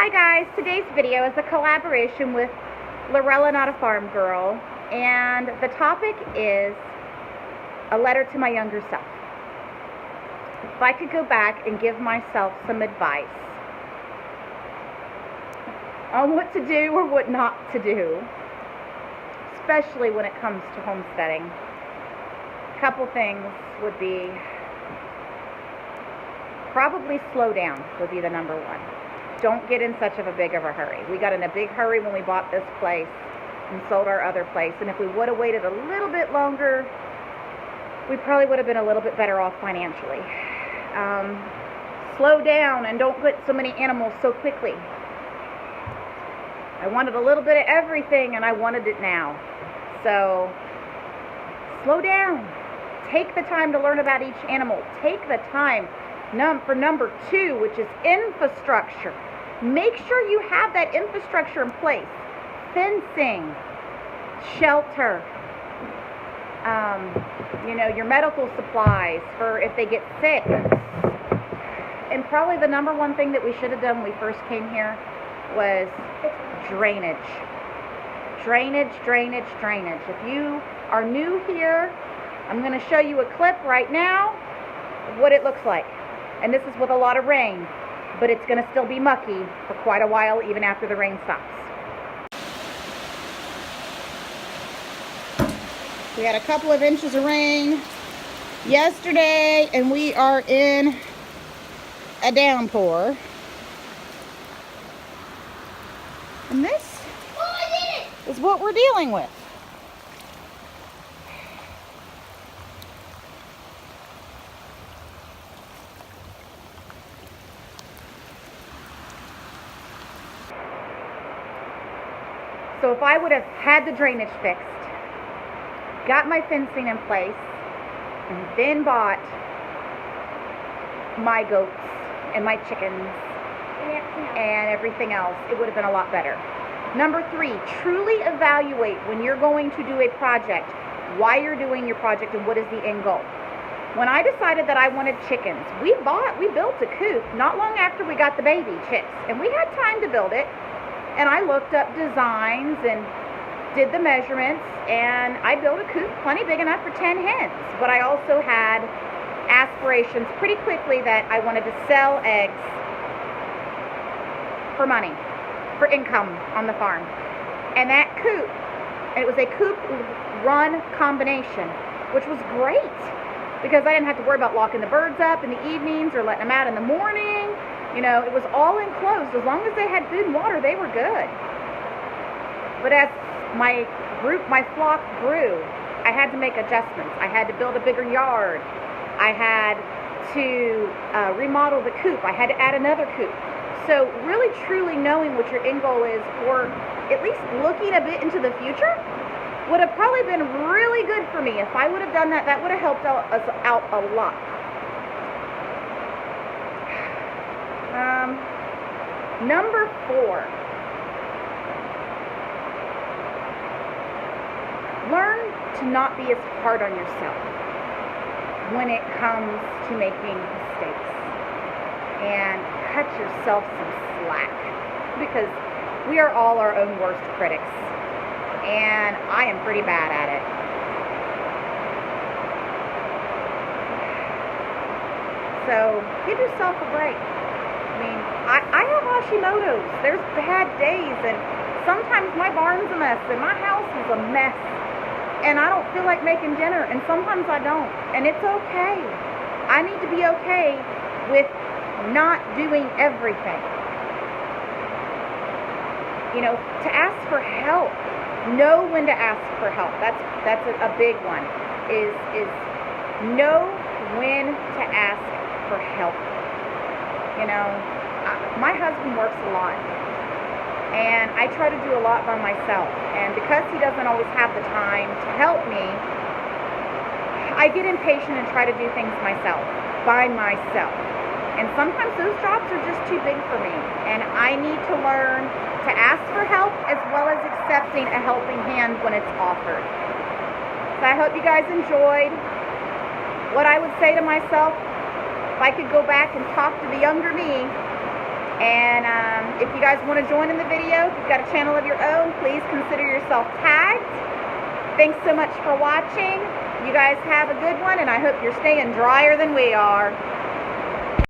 Hi guys, today's video is a collaboration with Lorella, Not a Farm Girl, and the topic is a letter to my younger self. If I could go back and give myself some advice on what to do or what not to do, especially when it comes to homesteading, a couple things would be probably slow down would be the number one. Don't get in such of a big of a hurry. We got in a big hurry when we bought this place and sold our other place, and if we would have waited a little bit longer, we probably would have been a little bit better off financially. Slow down and don't get so many animals so quickly. I wanted a little bit of everything and I wanted it now. So slow down. Take the time to learn about each animal. Take the time for number two, which is infrastructure. Make sure you have that infrastructure in place. Fencing, shelter, your medical supplies for if they get sick. And probably the number one thing that we should have done when we first came here was drainage. Drainage. If you are new here, I'm going to show you a clip right now of what it looks like. And this is with a lot of rain, but it's going to still be mucky for quite a while even after the rain stops. We had a couple of inches of rain yesterday, and we are in a downpour. And this is what we're dealing with. So if I would have had the drainage fixed, got my fencing in place, and then bought my goats and my chickens and everything else, it would have been a lot better. Number three, truly evaluate when you're going to do a project, why you're doing your project and what is the end goal. When I decided that I wanted chickens, we built a coop not long after we got the baby chicks, and we had time to build it. And I looked up designs and did the measurements, and I built a coop plenty big enough for 10 hens. But I also had aspirations pretty quickly that I wanted to sell eggs for money, for income on the farm. And that coop, it was a coop run combination, which was great because I didn't have to worry about locking the birds up in the evenings or letting them out in the morning. It was all enclosed. As long as they had food and water, they were good. But as my flock grew, I had to make adjustments. I had to build a bigger yard. I had to remodel the coop. I had to add another coop. So really, truly knowing what your end goal is, or at least looking a bit into the future, would have probably been really good for me. If I would have done that, that would have helped us out a lot. Number four, learn to not be as hard on yourself when it comes to making mistakes, and cut yourself some slack, because we are all our own worst critics, and I am pretty bad at it. So give yourself a break. I have Hashimoto's. There's bad days, and sometimes my barn's a mess, and my house is a mess, and I don't feel like making dinner, and sometimes I don't, and it's okay. I need to be okay with not doing everything. To ask for help. Know when to ask for help. That's a big one. Is know when to ask for help. My husband works a lot, and I try to do a lot by myself, and because he doesn't always have the time to help me, I get impatient and try to do things myself, by myself, and sometimes those jobs are just too big for me, and I need to learn to ask for help as well as accepting a helping hand when it's offered. So I hope you guys enjoyed. What I would say to myself, if I could go back and talk to the younger me, And if you guys want to join in the video, if you've got a channel of your own, please consider yourself tagged. Thanks so much for watching. You guys have a good one, and I hope you're staying drier than we are.